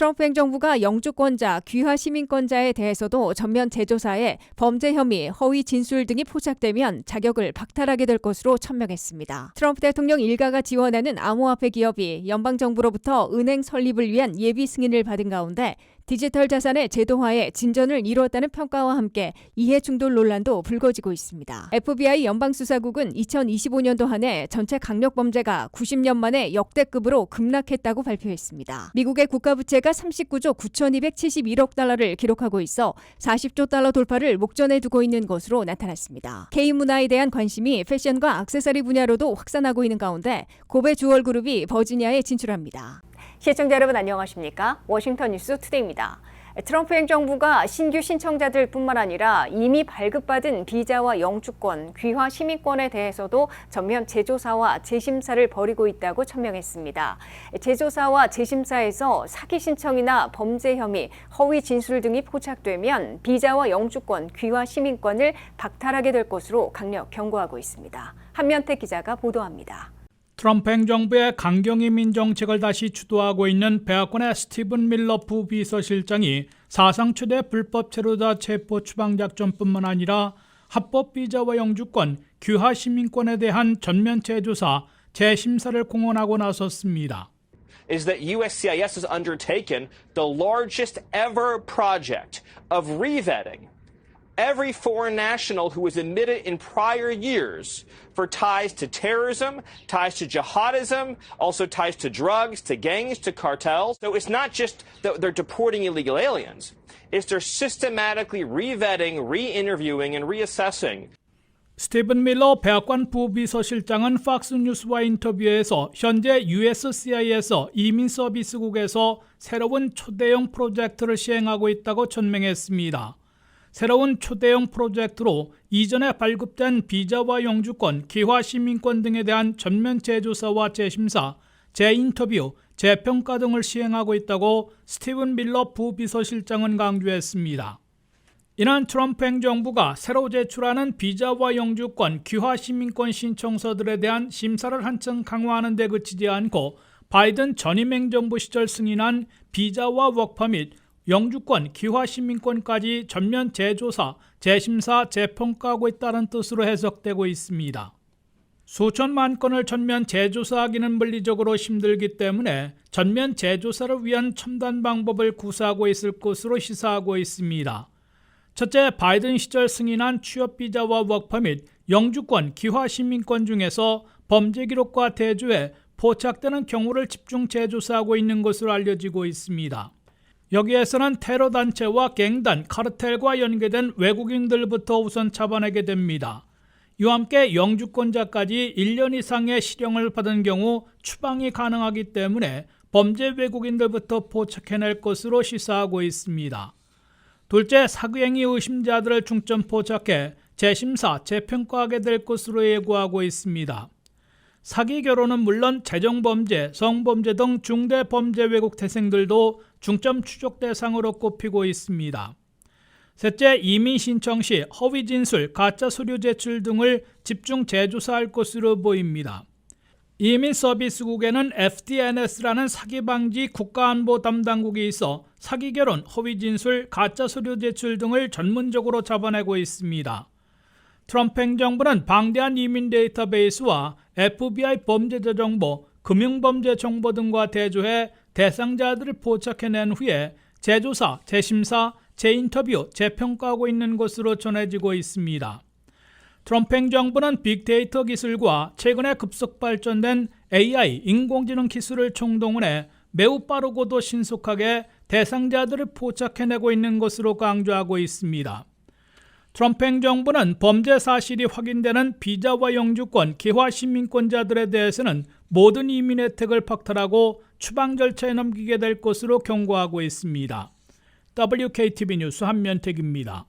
트럼프 행정부가 영주권자, 귀화 시민권자에 대해서도 전면 재조사에 범죄 혐의, 허위 진술 등이 포착되면 자격을 박탈하게 될 것으로 천명했습니다. 트럼프 대통령 일가가 지원하는 암호화폐 기업이 연방정부로부터 은행 설립을 위한 예비 승인을 받은 가운데 디지털 자산의 제도화에 진전을 이루었다는 평가와 함께 이해 충돌 논란도 불거지고 있습니다. FBI 연방수사국은 2025년도 한 해 전체 강력범죄가 90년 만에 역대급으로 급락했다고 발표했습니다. 미국의 국가부채가 39조 9,271억 달러를 기록하고 있어 40조 달러 돌파를 목전에 두고 있는 것으로 나타났습니다. K문화에 대한 관심이 패션과 액세서리 분야로도 확산하고 있는 가운데 고베 주얼그룹이 버지니아에 진출합니다. 시청자 여러분 안녕하십니까? 워싱턴 뉴스 투데이입니다. 트럼프 행정부가 신규 신청자들 뿐만 아니라 이미 발급받은 비자와 영주권, 귀화 시민권에 대해서도 전면 재조사와 재심사를 벌이고 있다고 천명했습니다. 재조사와 재심사에서 사기 신청이나 범죄 혐의, 허위 진술 등이 포착되면 비자와 영주권, 귀화 시민권을 박탈하게 될 것으로 강력 경고하고 있습니다. 한면택 기자가 보도합니다. 트럼프 행정부의 강경이민 정책을 다시 주도하고 있는 백악관의 스티븐 밀러 부비서실장이 사상 최대 불법 체류자 체포 추방작전뿐만 아니라 합법 비자와 영주권, 귀화 시민권에 대한 전면 재조사, 재심사를 공언하고 나섰습니다. is that USCIS has undertaken the largest ever project of revetting every foreign national who was admitted in prior years for ties to terrorism, ties to jihadism, also ties to drugs, to gangs, to cartels. So it's not just that they're deporting illegal aliens. It's they're systematically revetting, re-interviewing, and reassessing. 스티븐 밀러 백악관 부비서실장은 팍스뉴스와 인터뷰에서 현재 USCIS 이민서비스국에서 새로운 초대형 프로젝트를 시행하고 있다고 천명했습니다. 새로운 초대형 프로젝트로 이전에 발급된 비자와 영주권, 귀화 시민권 등에 대한 전면 재조사와 재심사, 재인터뷰, 재평가 등을 시행하고 있다고 스티븐 밀러 부비서실장은 강조했습니다. 이는 트럼프 행정부가 새로 제출하는 비자와 영주권, 귀화 시민권 신청서들에 대한 심사를 한층 강화하는 데 그치지 않고 바이든 전임 행정부 시절 승인한 비자와 워크퍼밋, 영주권, 귀화 시민권까지 전면 재조사, 재심사, 재평가하고 있다는 뜻으로 해석되고 있습니다. 수천만 건을 전면 재조사하기는 물리적으로 힘들기 때문에 전면 재조사를 위한 첨단 방법을 구사하고 있을 것으로 시사하고 있습니다. 첫째, 바이든 시절 승인한 취업비자와 워크퍼밋, 영주권, 귀화 시민권 중에서 범죄 기록과 대조에 포착되는 경우를 집중 재조사하고 있는 것으로 알려지고 있습니다. 여기에서는 테러 단체와 갱단, 카르텔과 연계된 외국인들부터 우선 잡아내게 됩니다. 이와 함께 영주권자까지 1년 이상의 실형을 받은 경우 추방이 가능하기 때문에 범죄 외국인들부터 포착해낼 것으로 시사하고 있습니다. 둘째, 사기행위 의심자들을 중점 포착해 재심사, 재평가하게 될 것으로 예고하고 있습니다. 사기 결혼은 물론 재정범죄, 성범죄 등 중대범죄 외국 태생들도 중점 추적 대상으로 꼽히고 있습니다. 셋째, 이민 신청 시 허위 진술, 가짜 서류 제출 등을 집중 재조사할 것으로 보입니다. 이민서비스국에는 FDNS라는 사기 방지 국가안보 담당국이 있어 사기 결혼, 허위 진술, 가짜 서류 제출 등을 전문적으로 잡아내고 있습니다. 트럼프 행정부는 방대한 이민 데이터베이스와 FBI 범죄자 정보, 금융범죄 정보 등과 대조해 대상자들을 포착해낸 후에 재조사, 재심사, 재인터뷰, 재평가하고 있는 것으로 전해지고 있습니다. 트럼프 행정부는 빅데이터 기술과 최근에 급속 발전된 AI, 인공지능 기술을 총동원해 매우 빠르고도 신속하게 대상자들을 포착해내고 있는 것으로 강조하고 있습니다. 트럼프 행정부는 범죄 사실이 확인되는 비자와 영주권, 귀화 시민권자들에 대해서는 모든 이민 혜택을 박탈하고 추방 절차에 넘기게 될 것으로 경고하고 있습니다. WKTV 뉴스 한면택입니다.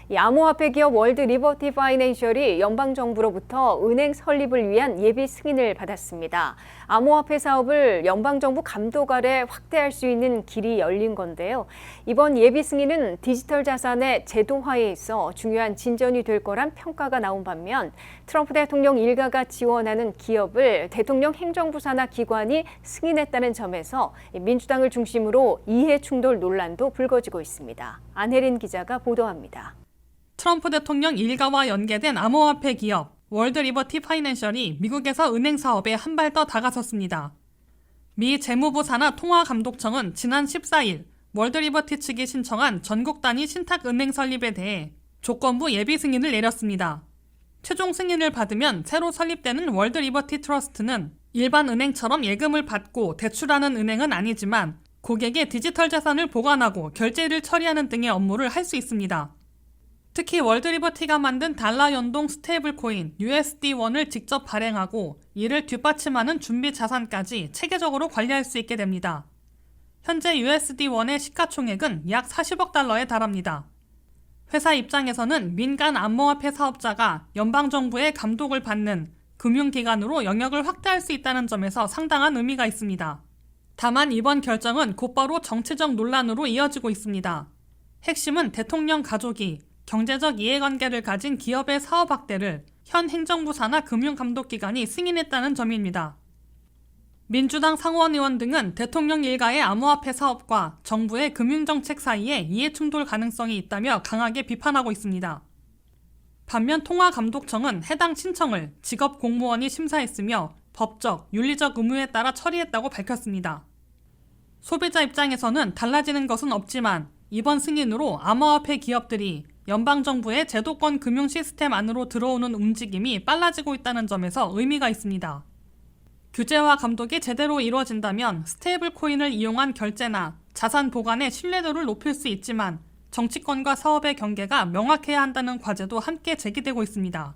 이 암호화폐 기업 월드 리버티 파이낸셜이 연방정부로부터 은행 설립을 위한 예비 승인을 받았습니다. 암호화폐 사업을 연방정부 감독 아래 확대할 수 있는 길이 열린 건데요. 이번 예비 승인은 디지털 자산의 제도화에 있어 중요한 진전이 될 거란 평가가 나온 반면 트럼프 대통령 일가가 지원하는 기업을 대통령 행정부 산하 기관이 승인했다는 점에서 민주당을 중심으로 이해 충돌 논란도 불거지고 있습니다. 안혜린 기자가 보도합니다. 트럼프 대통령 일가와 연계된 암호화폐 기업 월드 리버티 파이낸셜이 미국에서 은행 사업에 한 발 더 다가섰습니다. 미 재무부 산하 통화감독청은 지난 14일 월드 리버티 측이 신청한 전국 단위 신탁 은행 설립에 대해 조건부 예비 승인을 내렸습니다. 최종 승인을 받으면 새로 설립되는 월드 리버티 트러스트는 일반 은행처럼 예금을 받고 대출하는 은행은 아니지만 고객의 디지털 자산을 보관하고 결제를 처리하는 등의 업무를 할 수 있습니다. 특히 월드 리버티가 만든 달러 연동 스테이블 코인 USD1을 직접 발행하고 이를 뒷받침하는 준비 자산까지 체계적으로 관리할 수 있게 됩니다. 현재 USD1의 시가총액은 약 40억 달러에 달합니다. 회사 입장에서는 민간 암호화폐 사업자가 연방정부의 감독을 받는 금융기관으로 영역을 확대할 수 있다는 점에서 상당한 의미가 있습니다. 다만 이번 결정은 곧바로 정치적 논란으로 이어지고 있습니다. 핵심은 대통령 가족이 경제적 이해관계를 가진 기업의 사업 확대를 현 행정부 산하 금융감독기관이 승인했다는 점입니다. 민주당 상원 의원 등은 대통령 일가의 암호화폐 사업과 정부의 금융정책 사이에 이해충돌 가능성이 있다며 강하게 비판하고 있습니다. 반면 통화감독청은 해당 신청을 직업 공무원이 심사했으며 법적, 윤리적 의무에 따라 처리했다고 밝혔습니다. 소비자 입장에서는 달라지는 것은 없지만 이번 승인으로 암호화폐 기업들이 연방정부의 제도권 금융 시스템 안으로 들어오는 움직임이 빨라지고 있다는 점에서 의미가 있습니다. 규제와 감독이 제대로 이루어진다면 스테이블 코인을 이용한 결제나 자산 보관의 신뢰도를 높일 수 있지만 정치권과 사업의 경계가 명확해야 한다는 과제도 함께 제기되고 있습니다.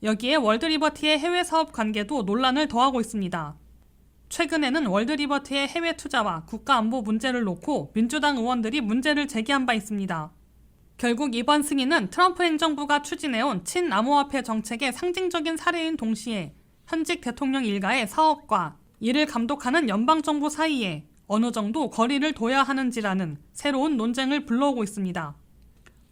여기에 월드 리버티의 해외 사업 관계도 논란을 더하고 있습니다. 최근에는 월드 리버티의 해외 투자와 국가 안보 문제를 놓고 민주당 의원들이 문제를 제기한 바 있습니다. 결국 이번 승인은 트럼프 행정부가 추진해온 친암호화폐 정책의 상징적인 사례인 동시에 현직 대통령 일가의 사업과 이를 감독하는 연방정부 사이에 어느 정도 거리를 둬야 하는지라는 새로운 논쟁을 불러오고 있습니다.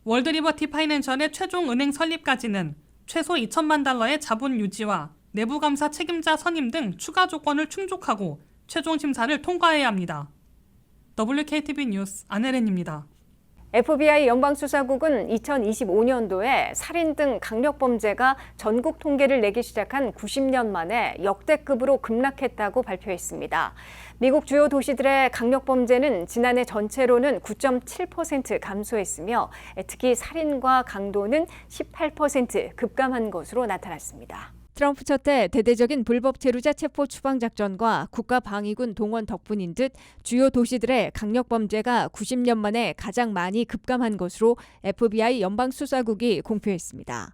월드 리버티 파이낸셜의 최종 은행 설립까지는 최소 2천만 달러의 자본 유지와 내부감사 책임자 선임 등 추가 조건을 충족하고 최종 심사를 통과해야 합니다. WKTV 뉴스 안혜린입니다. FBI 연방수사국은 2025년도에 살인 등 강력범죄가 전국 통계를 내기 시작한 90년 만에 역대급으로 급락했다고 발표했습니다. 미국 주요 도시들의 강력범죄는 지난해 전체로는 9.7% 감소했으며 특히 살인과 강도는 18% 급감한 것으로 나타났습니다. 트럼프 첫 해 대대적인 불법 체류자 체포 추방 작전과 국가방위군 동원 덕분인 듯 주요 도시들의 강력범죄가 90년 만에 가장 많이 급감한 것으로 FBI 연방수사국이 공표했습니다.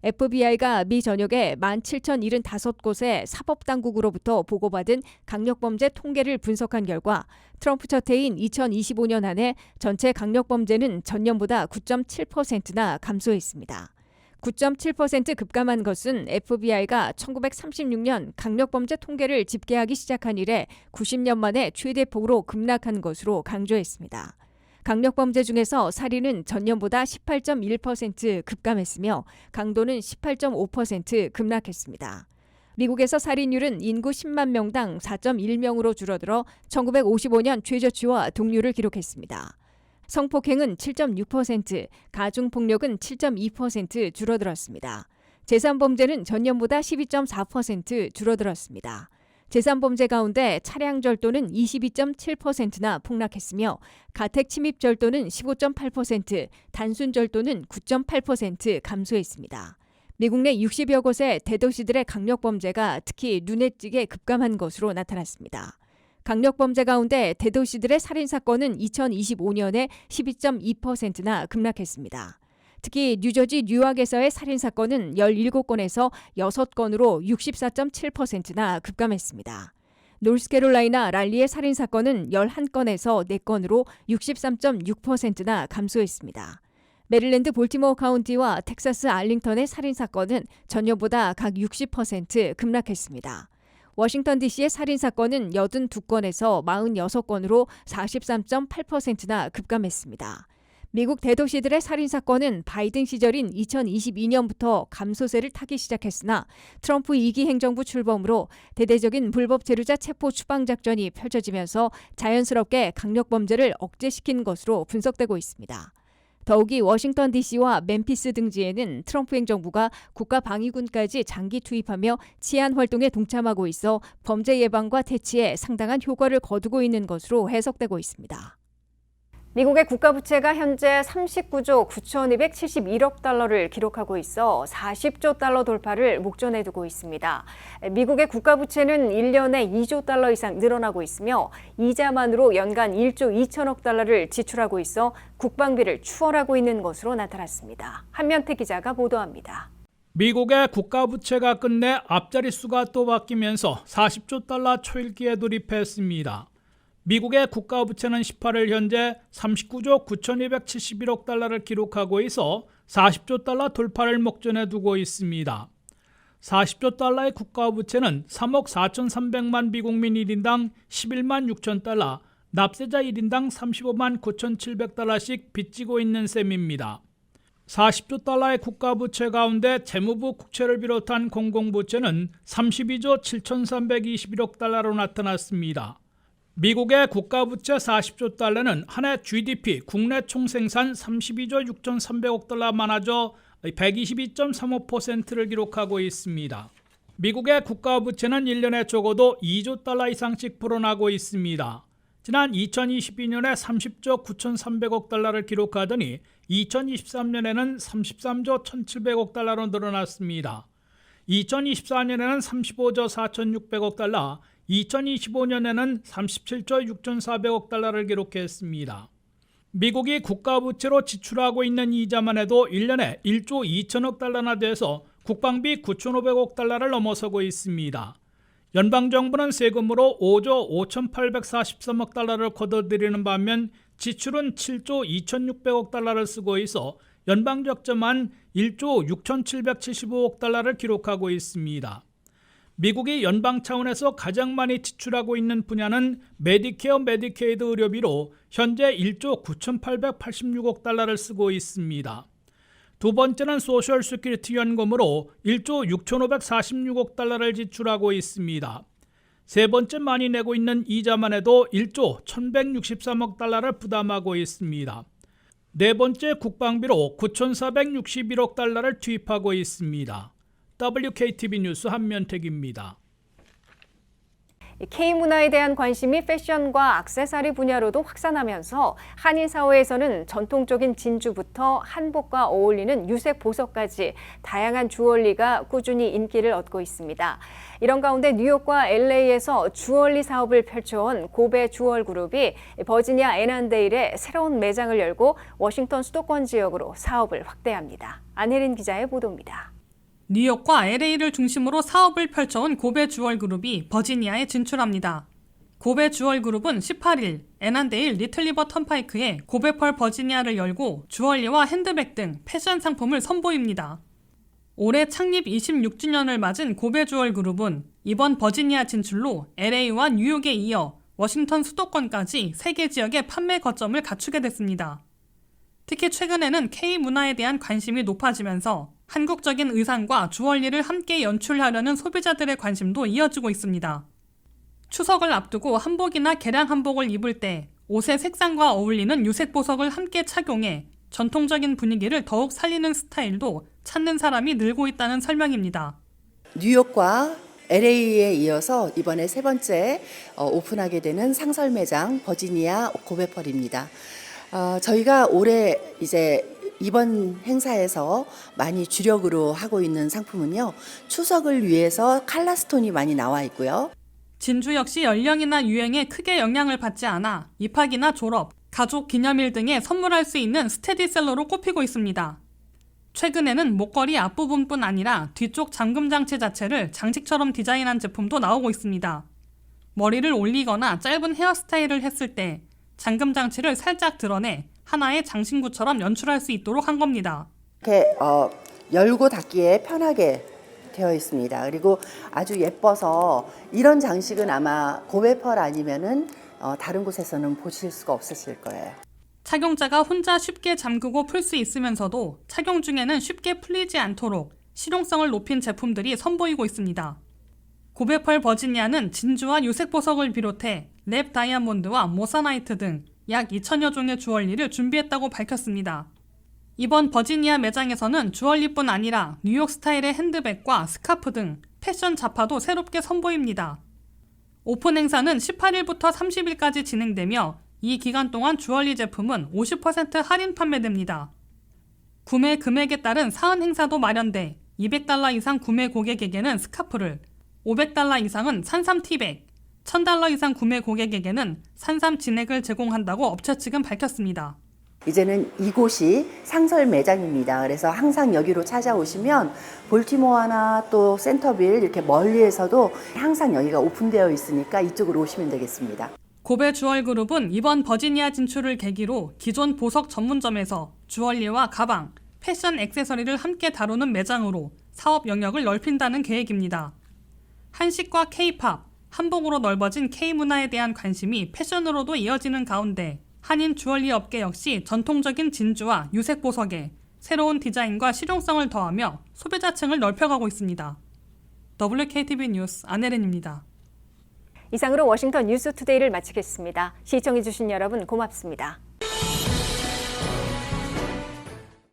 FBI가 미 전역의 17,075곳의 사법당국으로부터 보고받은 강력범죄 통계를 분석한 결과 트럼프 첫 해인 2025년 한 해 전체 강력범죄는 전년보다 9.7%나 감소했습니다. 9.7% 급감한 것은 FBI가 1936년 강력범죄 통계를 집계하기 시작한 이래 90년 만에 최대폭으로 급락한 것으로 강조했습니다. 강력범죄 중에서 살인은 전년보다 18.1% 급감했으며 강도는 18.5% 급락했습니다. 미국에서 살인율은 인구 10만 명당 4.1명으로 줄어들어 1955년 최저치와 동률을 기록했습니다. 성폭행은 7.6%, 가중폭력은 7.2% 줄어들었습니다. 재산범죄는 전년보다 12.4% 줄어들었습니다. 재산범죄 가운데 차량 절도는 22.7%나 폭락했으며 가택 침입 절도는 15.8%, 단순 절도는 9.8% 감소했습니다. 미국 내 60여 곳의 대도시들의 강력범죄가 특히 눈에 띄게 급감한 것으로 나타났습니다. 강력범죄 가운데 대도시들의 살인사건은 2025년에 12.2%나 급락했습니다. 특히 뉴저지 뉴욕에서의 살인사건은 17건에서 6건으로 64.7%나 급감했습니다. 노스캐롤라이나 랄리의 살인사건은 11건에서 4건으로 63.6%나 감소했습니다. 메릴랜드 볼티모어 카운티와 텍사스 알링턴의 살인사건은 전년보다 각 60% 급락했습니다. 워싱턴 DC의 살인사건은 82건에서 46건으로 43.8%나 급감했습니다. 미국 대도시들의 살인사건은 바이든 시절인 2022년부터 감소세를 타기 시작했으나 트럼프 2기 행정부 출범으로 대대적인 불법 체류자 체포 추방 작전이 펼쳐지면서 자연스럽게 강력범죄를 억제시킨 것으로 분석되고 있습니다. 더욱이 워싱턴 DC와 멤피스 등지에는 트럼프 행정부가 국가방위군까지 장기 투입하며 치안 활동에 동참하고 있어 범죄 예방과 퇴치에 상당한 효과를 거두고 있는 것으로 해석되고 있습니다. 미국의 국가부채가 현재 39조 9,271억 달러를 기록하고 있어 40조 달러 돌파를 목전에 두고 있습니다. 미국의 국가부채는 1년에 2조 달러 이상 늘어나고 있으며 이자만으로 연간 1조 2천억 달러를 지출하고 있어 국방비를 추월하고 있는 것으로 나타났습니다. 한면태 기자가 보도합니다. 미국의 국가부채가 끝내 앞자릿수가 또 바뀌면서 40조 달러 초읽기에 돌입했습니다. 미국의 국가부채는 18일 현재 39조 9,271억 달러를 기록하고 있어 40조 달러 돌파를 목전에 두고 있습니다. 40조 달러의 국가부채는 3억 4,300만 미국민 1인당 11만 6천 달러, 납세자 1인당 35만 9,700달러씩 빚지고 있는 셈입니다. 40조 달러의 국가부채 가운데 재무부 국채를 비롯한 공공부채는 32조 7,321억 달러로 나타났습니다. 미국의 국가부채 40조 달러는 한 해 GDP 국내 총생산 32조 6,300억 달러 많아져 122.35%를 기록하고 있습니다. 미국의 국가부채는 1년에 적어도 2조 달러 이상씩 불어나고 있습니다. 지난 2022년에 30조 9,300억 달러를 기록하더니 2023년에는 33조 1,700억 달러로 늘어났습니다. 2024년에는 35조 4,600억 달러, 2025년에는 37조 6,400억 달러를 기록했습니다. 미국이 국가부채로 지출하고 있는 이자만 해도 1년에 1조 2천억 달러나 돼서 국방비 9,500억 달러를 넘어서고 있습니다. 연방정부는 세금으로 5조 5,843억 달러를 거둬들이는 반면 지출은 7조 2,600억 달러를 쓰고 있어 연방적자만 1조 6,775억 달러를 기록하고 있습니다. 미국이 연방 차원에서 가장 많이 지출하고 있는 분야는 메디케어 메디케이드 의료비로 현재 1조 9,886억 달러를 쓰고 있습니다. 두 번째는 소셜 시큐리티 연금으로 1조 6,546억 달러를 지출하고 있습니다. 세 번째 많이 내고 있는 이자만 해도 1조 1,163억 달러를 부담하고 있습니다. 네 번째 국방비로 9,461억 달러를 투입하고 있습니다. WKTV 뉴스 한면택입니다. K문화에 대한 관심이 패션과 액세서리 분야로도 확산하면서 한인 사회에서는 전통적인 진주부터 한복과 어울리는 유색 보석까지 다양한 주얼리가 꾸준히 인기를 얻고 있습니다. 이런 가운데 뉴욕과 LA에서 주얼리 사업을 펼쳐온 고베 주얼 그룹이 버지니아 애난데일에 새로운 매장을 열고 워싱턴 수도권 지역으로 사업을 확대합니다. 안혜린 기자의 보도입니다. 뉴욕과 LA를 중심으로 사업을 펼쳐온 고베 주얼 그룹이 버지니아에 진출합니다. 고베 주얼 그룹은 18일 애난데일 리틀리버 턴파이크에 고베펄 버지니아를 열고 주얼리와 핸드백 등 패션 상품을 선보입니다. 올해 창립 26주년을 맞은 고베 주얼 그룹은 이번 버지니아 진출로 LA와 뉴욕에 이어 워싱턴 수도권까지 3개 지역의 판매 거점을 갖추게 됐습니다. 특히 최근에는 K-문화에 대한 관심이 높아지면서 한국적인 의상과 주얼리를 함께 연출하려는 소비자들의 관심도 이어지고 있습니다. 추석을 앞두고 한복이나 개량 한복을 입을 때 옷의 색상과 어울리는 유색 보석을 함께 착용해 전통적인 분위기를 더욱 살리는 스타일도 찾는 사람이 늘고 있다는 설명입니다. 뉴욕과 LA에 이어서 이번에 세 번째 오픈하게 되는 상설 매장 버지니아 고베펄입니다. 저희가 올해 이제 이번 행사에서 많이 주력으로 하고 있는 상품은요, 추석을 위해서 칼라스톤이 많이 나와 있고요. 진주 역시 연령이나 유행에 크게 영향을 받지 않아 입학이나 졸업, 가족 기념일 등에 선물할 수 있는 스테디셀러로 꼽히고 있습니다. 최근에는 목걸이 앞부분뿐 아니라 뒤쪽 잠금 장치 자체를 장식처럼 디자인한 제품도 나오고 있습니다. 머리를 올리거나 짧은 헤어스타일을 했을 때 잠금 장치를 살짝 드러내 하나의 장신구처럼 연출할 수 있도록 한 겁니다. 이렇게 열고 닫기에 편하게 되어 있습니다. 그리고 아주 예뻐서 이런 장식은 아마 고베펄 아니면은 다른 곳에서는 보실 수가 없으실 거예요. 착용자가 혼자 쉽게 잠그고 풀 수 있으면서도 착용 중에는 쉽게 풀리지 않도록 실용성을 높인 제품들이 선보이고 있습니다. 고베펄 버지니아는 진주와 유색 보석을 비롯해 랩 다이아몬드와 모사나이트 등 약 2,000여 종의 주얼리를 준비했다고 밝혔습니다. 이번 버지니아 매장에서는 주얼리뿐 아니라 뉴욕 스타일의 핸드백과 스카프 등 패션 잡화도 새롭게 선보입니다. 오픈 행사는 18일부터 30일까지 진행되며 이 기간 동안 주얼리 제품은 50% 할인 판매됩니다. 구매 금액에 따른 사은 행사도 마련돼 $200 이상 구매 고객에게는 스카프를, $500 이상은 산삼 티백, $1,000 이상 구매 고객에게는 산삼 진액을 제공한다고 업체 측은 밝혔습니다. 이제는 이곳이 상설 매장입니다. 그래서 항상 여기로 찾아오시면 볼티모어나 또 센터빌 이렇게 멀리에서도 항상 여기가 오픈되어 있으니까 이쪽으로 오시면 되겠습니다. 고베 주얼그룹은 이번 버지니아 진출을 계기로 기존 보석 전문점에서 주얼리와 가방, 패션 액세서리를 함께 다루는 매장으로 사업 영역을 넓힌다는 계획입니다. 한식과 K-팝, 한복으로 넓어진 K-문화에 대한 관심이 패션으로도 이어지는 가운데 한인 주얼리 업계 역시 전통적인 진주와 유색 보석에 새로운 디자인과 실용성을 더하며 소비자층을 넓혀가고 있습니다. WKTV 뉴스 안혜린입니다. 이상으로 워싱턴 뉴스투데이를 마치겠습니다. 시청해주신 여러분 고맙습니다.